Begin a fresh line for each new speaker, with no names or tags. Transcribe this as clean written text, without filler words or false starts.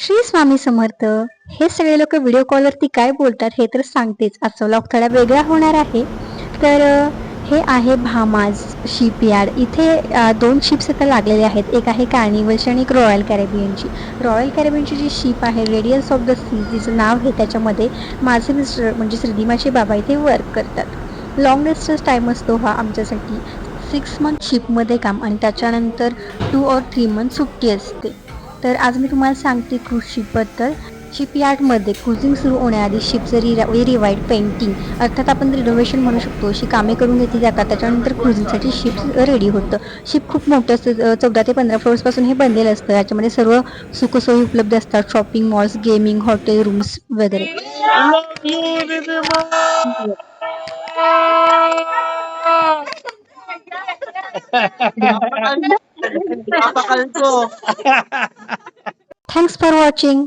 श्री स्वामी समर्थ. हे सगळे लोक व्हिडिओ कॉलवरती काय बोलतात हे तर सांगतेच. आजचा व्लॉग थोडा वेगळा होणार आहे. तर हे आहे भामाज शिपयार्ड. इथे दोन शिप्स आता लागलेले आहेत. एक आहे कार्निवलची आणि एक रॉयल कॅरेबियनची. रॉयल कॅरेबियनची जी शिप आहे रेडियन्स ऑफ द सी, जिचं नाव आहे, त्याच्यामध्ये माझे मिस्टर म्हणजे श्रीदिमाचे बाबा इथे वर्क करतात. लॉंग डिस्टन्स टाईम असतो हा आमच्यासाठी. 6 मंथ शिपमध्ये काम आणि त्याच्यानंतर 2 or 3 मंथ सुट्टी असते. तर आज मी तुम्हाला सांगते क्रूज शिपबद्दल. शिपयार्डमध्ये क्रुझिंग सुरू होण्याआधी शिपचं रिवाईड पेंटिंग, अर्थात आपण रिनोव्हेशन म्हणू शकतो, अशी कामे करून घेतली जातात. त्याच्यानंतर क्रुझिंगसाठी शिप रेडी होतं. शिप खूप मोठं असतं. 14 ते 15 फ्लोअर्सपासून हे बनलेलं असतं. याच्यामध्ये सर्व सुखसोयी उपलब्ध असतात. Shopping malls, gaming, hotel rooms वगैरे. Thanks for watching.